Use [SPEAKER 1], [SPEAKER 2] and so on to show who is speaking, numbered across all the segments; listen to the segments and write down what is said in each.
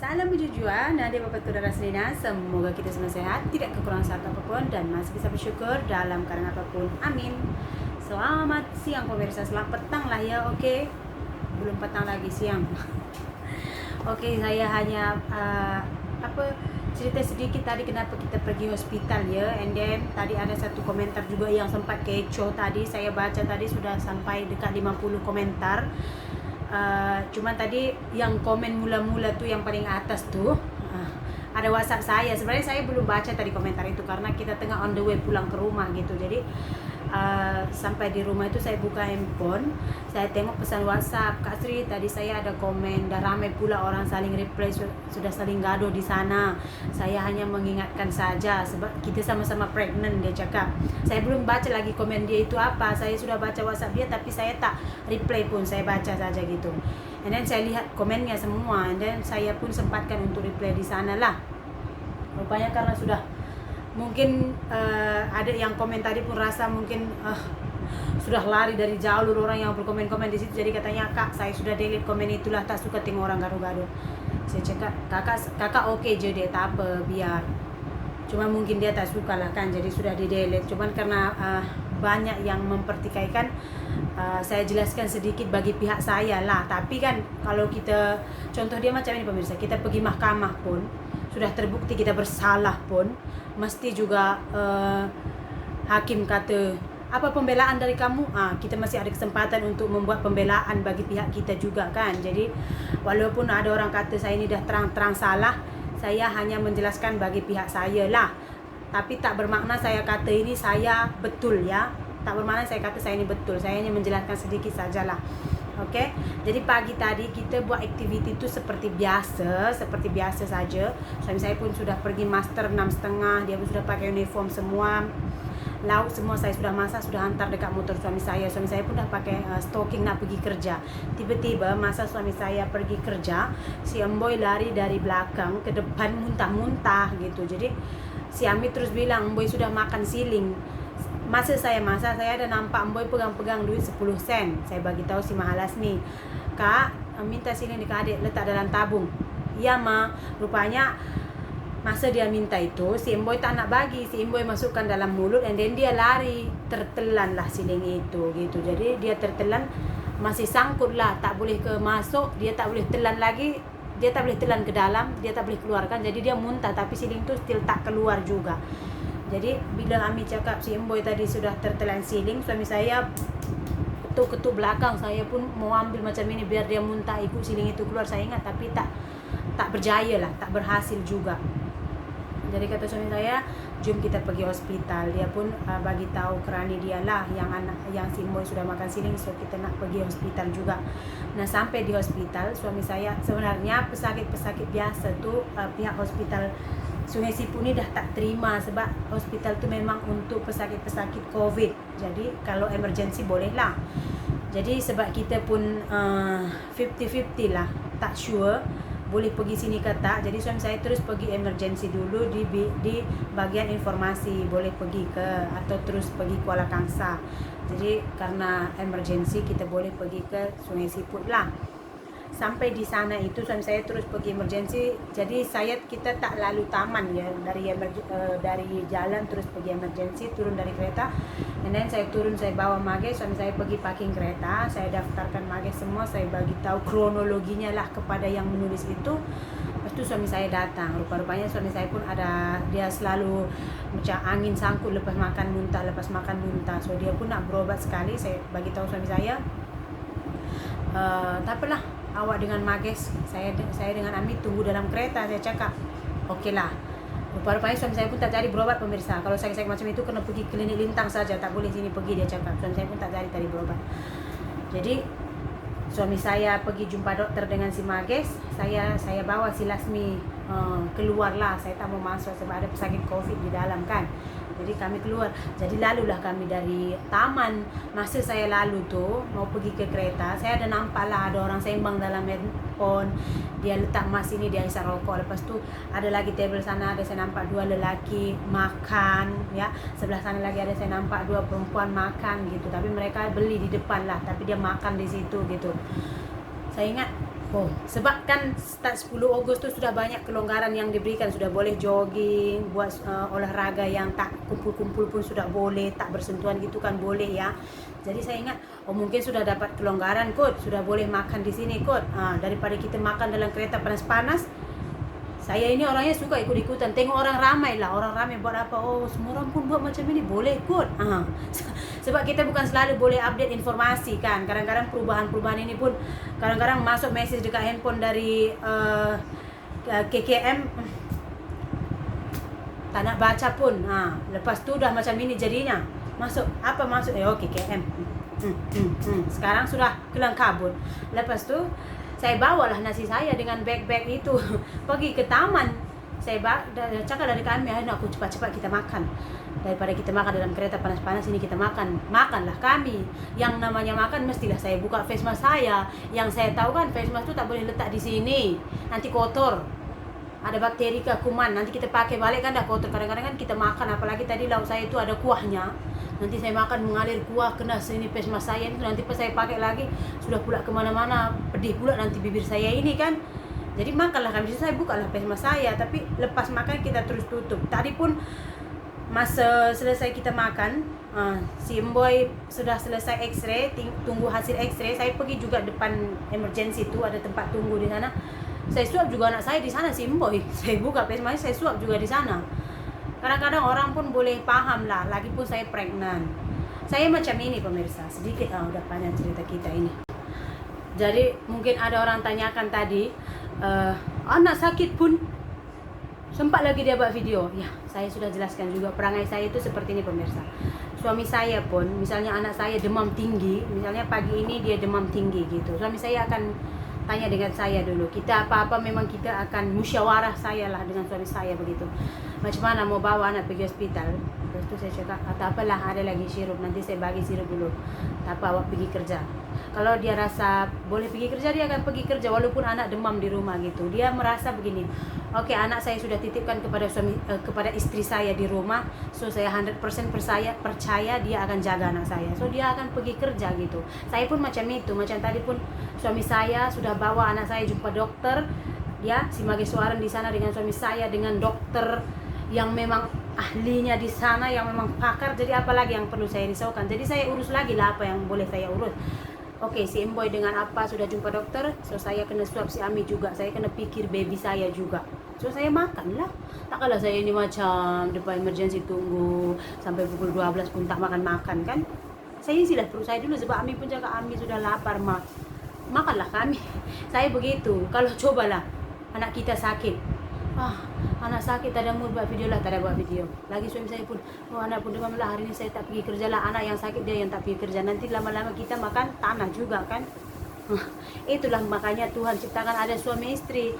[SPEAKER 1] Salam berjujur, Nadia Bapak Saudara Selina. Semoga kita semua sehat, tidak kekurangan satu apapun, dan masih bisa bersyukur dalam keadaan apapun. Amin. Selamat siang pemirsa, selamat petang lah ya, oke? Belum petang lagi, siang. Oke, saya hanya cerita sedikit tadi kenapa kita pergi hospital ya. And then tadi ada satu komentar juga yang sempat kecoh tadi. Saya baca tadi sudah sampai dekat 50 komentar. Cuman tadi yang komen mula-mula tuh yang paling atas tuh ada WhatsApp saya. Sebenarnya saya belum baca tadi komentar itu karena kita tengah on the way pulang ke rumah gitu. Jadi sampai di rumah itu saya buka handphone, saya tengok pesan WhatsApp, Kak Sri tadi saya ada komen, dah ramai pula orang saling reply, sudah saling gaduh di sana. Saya hanya mengingatkan saja sebab kita sama-sama pregnant, dia cakap. Saya belum baca lagi komen dia itu apa. Saya sudah baca WhatsApp dia tapi saya tak reply pun, saya baca saja gitu. And then saya lihat komennya semua, and then saya pun sempatkan untuk reply di sana lah. Rupanya karena sudah mungkin ada yang komen tadi pun rasa mungkin sudah lari dari jauh orang yang berkomen-komen di situ. Jadi katanya, Kak, saya sudah delete komen itulah, tak suka tengok orang gaduh-gaduh. Saya cakap, kakak oke je deh, tak apa, biar. Cuma mungkin dia tak suka lah kan, jadi sudah di delete. Cuman karena banyak yang mempertikaikan, saya jelaskan sedikit bagi pihak saya lah. Tapi kan kalau kita, contoh dia macam ini pemirsa, kita pergi mahkamah pun, sudah terbukti kita bersalah pun, mesti juga hakim kata, apa pembelaan dari kamu? Kita masih ada kesempatan untuk membuat pembelaan bagi pihak kita juga kan. Jadi walaupun ada orang kata saya ini dah terang-terang salah, saya hanya menjelaskan bagi pihak saya lah. Tapi tak bermakna saya kata ini saya betul ya. Tak bermakna saya kata saya ini betul. Saya hanya menjelaskan sedikit sajalah. Oke, jadi pagi tadi kita buat aktiviti itu seperti biasa saja. Suami saya pun sudah pergi master 6.30, dia pun sudah pakai uniform semua. Lauk semua saya sudah masak, sudah hantar dekat motor suami saya. Suami saya pun dah pakai stocking nak pergi kerja. Tiba-tiba masa suami saya pergi kerja, si Emboy lari dari belakang ke depan muntah-muntah gitu. Jadi si Ami terus bilang, Emboy sudah makan siling. Masa saya masak, saya ada nampak Emboy pegang-pegang duit 10 sen. Saya bagi tahu si Mahalas nih, Kak, minta siling di adik, letak dalam tabung. Iya ma, rupanya masa dia minta itu, si Emboy tak nak bagi, si Emboy masukkan dalam mulut, and then dia lari, tertelan lah siling itu gitu. Jadi dia tertelan, masih sangkut lah, tak boleh ke masuk, dia tak boleh telan lagi, dia tak boleh telan ke dalam, dia tak boleh keluarkan. Jadi dia muntah, tapi siling itu still tak keluar juga. Jadi bila Ami cakap si Emboy tadi sudah tertelan siling, suami saya ketuk-ketuk belakang. Saya pun mau ambil macam ini biar dia muntah, ikut siling itu keluar. Saya ingat tapi tak berjaya lah, tak berhasil juga. Jadi kata suami saya, jom kita pergi hospital. Dia pun bagi tahu kerani dia lah yang si Emboy sudah makan siling, so kita nak pergi hospital juga. Nah sampai di hospital, suami saya sebenarnya pesakit-pesakit biasa tuh pihak hospital Sungai Sipu ni dah tak terima sebab hospital tu memang untuk pesakit-pesakit COVID. Jadi kalau emergency boleh lah. Jadi sebab kita pun 50-50 lah, tak sure boleh pergi sini ke tak. Jadi suami saya terus pergi emergency dulu di bagian informasi, boleh pergi ke atau terus pergi Kuala Kangsar. Jadi karena emergency kita boleh pergi ke Sungai Siput lah. Sampai di sana itu suami saya terus pergi emergency. Jadi kita tak lalu taman ya, dari jalan terus pergi emergency, turun dari kereta. And then saya turun, saya bawa Mage, suami saya pergi parking kereta, saya daftarkan Mage semua, saya bagi tahu kronologinya lah kepada yang menulis itu. Lepas tu suami saya datang. Rupa-rupanya suami saya pun dia selalu macam angin sangkut lepas makan muntah. So dia pun nak berobat sekali. Saya bagi tahu suami saya, tak apalah, awak dengan Mages, saya dengan Ami tunggu dalam kereta. Saya cakap okey lah. Rupa-rupanya suami saya pun tak jadi berobat pemirsa. Kalau sakit-sakit macam itu kena pergi klinik Lintang saja, tak boleh sini pergi, dia cakap. Suami saya pun tak jadi tadi berobat. Jadi suami saya pergi jumpa dokter dengan si Mages. Saya bawa si Lasmi keluar lah. Saya tak mau masuk sebab ada pesakit COVID di dalam kan. Jadi kami keluar. Jadi lalulah kami dari taman. Masa saya lalu tu mau pergi ke kereta, saya ada nampak lah ada orang sembang dalam handphone. Dia letak mas ini, dia isap rokok. Lepas tu ada lagi table sana, ada saya nampak 2 lelaki makan ya. Sebelah sana lagi ada saya nampak 2 perempuan makan gitu. Tapi mereka beli di depan lah, tapi dia makan di situ gitu. Saya ingat Oh, sebab kan start 10 Agustus sudah banyak kelonggaran yang diberikan, sudah boleh jogging, buat olahraga yang tak kumpul-kumpul pun sudah boleh, tak bersentuhan gitu kan boleh ya. Jadi saya ingat, oh mungkin sudah dapat kelonggaran kot, sudah boleh makan di sini kot. Daripada kita makan dalam kereta panas-panas, saya ini orangnya suka ikut-ikutan, tengok orang ramai lah, orang ramai buat apa, oh semua orang pun buat macam ini, boleh kot. Sebab kita bukan selalu boleh update informasi kan, kadang-kadang perubahan-perubahan ini pun kadang-kadang masuk message dekat handphone dari KKM, tak nak baca pun. Lepas tu dah macam ini jadinya, masuk apa masuk KKM. Sekarang sudah kelang kabut. Lepas tu saya bawalah nasi saya dengan bag-bag itu pergi ke taman. Saya cakap dari kami, aku cepat-cepat kita makan, daripada kita makan dalam kereta panas-panas ini, kita makanlah kami. Yang namanya makan mestilah saya buka face mask saya. Yang saya tahu kan face mask itu tak boleh letak di sini, nanti kotor, ada bakteri ke kuman, nanti kita pakai balik kan dah kotor. Kadang-kadang kan kita makan, apalagi tadi lauk saya itu ada kuahnya, nanti saya makan mengalir kuah kena sini face mask saya itu, nanti pas saya pakai lagi sudah pula kemana-mana, pedih pula nanti bibir saya ini kan. Jadi makanlah kami, saya bukalah face mask saya, tapi lepas makan kita terus tutup. Tadi pun masa selesai kita makan, si Emboy sudah selesai X-ray, tunggu hasil X-ray. Saya pergi juga depan emergency tu, ada tempat tunggu di sana. Saya suap juga anak saya di sana, si Emboy. Saya buka face mask, saya suap juga di sana. Kadang-kadang orang pun boleh paham lah, lagipun saya pregnant. Saya macam ini pemirsa, sedikit udah panjang cerita kita ini. Jadi mungkin ada orang tanyakan tadi, anak sakit pun sempat lagi dia buat video. Ya, saya sudah jelaskan juga perangai saya itu seperti ini pemirsa. Suami saya pun, misalnya anak saya demam tinggi, misalnya pagi ini dia demam tinggi gitu, suami saya akan tanya dengan saya dulu. Kita apa-apa memang kita akan musyawarah, saya lah dengan suami saya begitu. Macam mana mau bawa anak pergi hospital? Terus tu saya cakap, tak apalah, ada lagi sirup, nanti saya bagi sirup dulu. Tak apa, awak pergi kerja. Kalau dia rasa boleh pergi kerja, dia akan pergi kerja walaupun anak demam di rumah gitu. Dia merasa begini, oke, anak saya sudah titipkan kepada kepada istri saya di rumah, so saya 100% percaya dia akan jaga anak saya. So dia akan pergi kerja gitu. Saya pun macam itu. Macam tadi pun suami saya sudah bawa anak saya jumpa dokter. Ya, si Mageswaran di sana dengan suami saya, dengan dokter yang memang ahlinya di sana, yang memang pakar. Jadi apalagi yang perlu saya risaukan. Jadi saya urus lagi lah apa yang boleh saya urus. Oke, si Emboy dengan apa sudah jumpa dokter, so saya kena swab si Ami juga, saya kena pikir baby saya juga. So saya makan lah. Takkanlah saya ini macam depan emergency tunggu sampai pukul 12 pun tak makan-makan kan. Saya isilah perut saya dulu, sebab Ami pun cakap Ami sudah lapar, makanlah kami. Saya begitu. Kalau cobalah anak kita sakit, anak sakit tak ada mood buat video lah, tak ada buat video. Lagi suami saya pun, anak pun demam lah, hari ini saya tak pergi kerja lah. Anak yang sakit dia yang tak pergi kerja, nanti lama-lama kita makan tanah juga kan. Itulah makanya Tuhan ciptakan ada suami istri.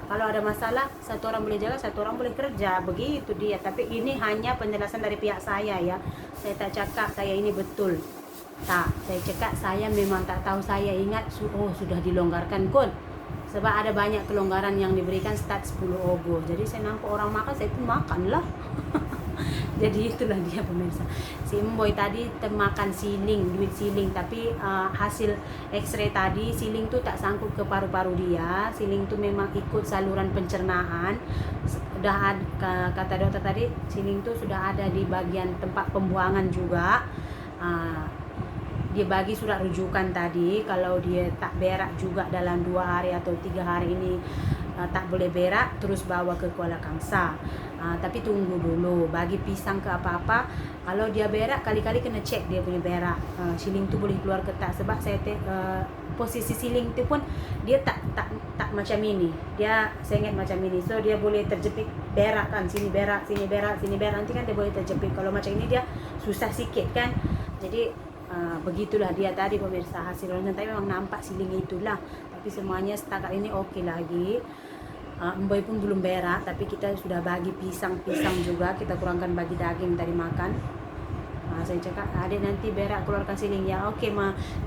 [SPEAKER 1] Kalau ada masalah, satu orang boleh jaga, satu orang boleh kerja, begitu dia. Tapi ini hanya penjelasan dari pihak saya ya. Saya tak cakap saya ini betul, tak. Saya cakap saya memang tak tahu. Saya ingat sudah dilonggarkan kot. Sebab ada banyak kelonggaran yang diberikan start 10 Ogos. Jadi saya nampak orang makan, saya pun makan lah. Jadi itulah dia pemirsa. Si Emboy tadi makan siling, duit siling. Tapi hasil X-ray tadi, siling tu tak sangkut ke paru-paru dia. Siling tu memang ikut saluran pencernaan. Sudah kata dokter tadi, siling tu sudah ada di bagian tempat pembuangan juga. Dia bagi surat rujukan tadi, kalau dia tak berak juga dalam 2 hari atau 3 hari ini tak boleh berak, terus bawa ke Kuala Kangsar. Tapi tunggu dulu, bagi pisang ke apa-apa. Kalau dia berak, kali-kali kena cek dia punya berak, siling tu boleh keluar ke tak. Sebab saya posisi siling tu pun dia tak macam ini, dia saya ingat macam ini. So dia boleh terjepit berak kan, sini berak, sini berak, sini berak, nanti kan dia boleh terjepit. Kalau macam ini dia susah sikit kan. Jadi begitulah dia tadi pemirsa, hasil ronsen tapi memang nampak siling itulah. Tapi semuanya setakat ini okey lagi. Emboy pun belum berak, tapi kita sudah bagi pisang juga, kita kurangkan bagi daging tadi makan. Saya cakap, adik nanti berak keluarkan ciling ya. Okey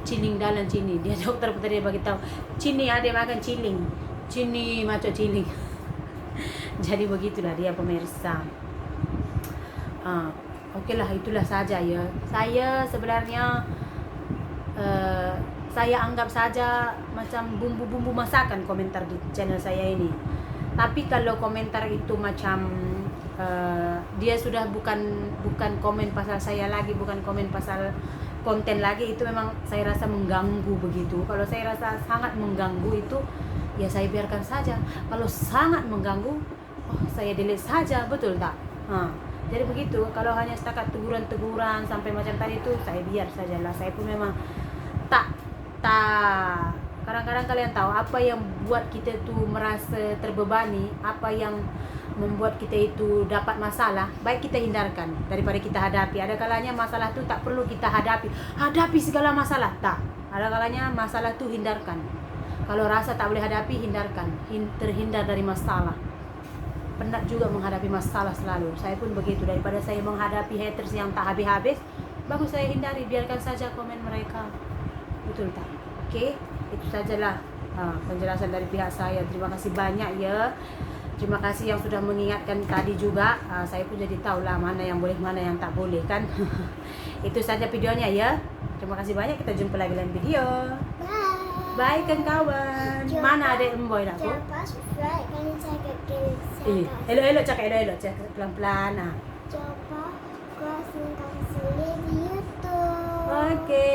[SPEAKER 1] ciling dalam sini. Dia dokter pun tadi bagi tahu, cini adik makan ciling, cini macam ciling. Jadi begitulah dia pemirsa. Okeylah, itulah saja ya. Saya sebenarnya saya anggap saja macam bumbu-bumbu masakan komentar di channel saya ini. Tapi kalau komentar itu macam dia sudah bukan komen pasal saya lagi, bukan komen pasal konten lagi, itu memang saya rasa mengganggu begitu. Kalau saya rasa sangat mengganggu itu, ya saya biarkan saja. Kalau sangat mengganggu, saya delete saja, betul tak? Jadi begitu. Kalau hanya setakat teguran-teguran sampai macam tadi itu, saya biar sajalah. Saya pun memang tak kadang-kadang kalian tahu apa yang buat kita itu merasa terbebani, apa yang membuat kita itu dapat masalah, baik kita hindarkan daripada kita hadapi. Ada kalanya masalah itu tak perlu kita hadapi segala masalah, tak. Ada kalanya masalah itu hindarkan. Kalau rasa tak boleh hadapi, hindarkan, terhindar dari masalah. Penat juga menghadapi masalah selalu. Saya pun begitu, daripada saya menghadapi haters yang tak habis-habis, bagus saya hindari, biarkan saja komen mereka. Betul tak? Oke, itu sajalah penjelasan dari pihak saya. Terima kasih banyak ya. Terima kasih yang sudah mengingatkan tadi juga. Saya pun jadi tahu lah mana yang boleh, mana yang tak boleh kan. Itu saja videonya ya. Terima kasih banyak. Kita jumpa lagi dalam video.
[SPEAKER 2] Bye.
[SPEAKER 1] Bye kan kawan. Mana adik Emboy nak aku?
[SPEAKER 2] Jangan lupa subscribe dan cakap
[SPEAKER 1] Elok-elok cakap, elok-elok cakap pelan-pelan.
[SPEAKER 2] Jangan lupa kasih di YouTube.
[SPEAKER 1] Oke.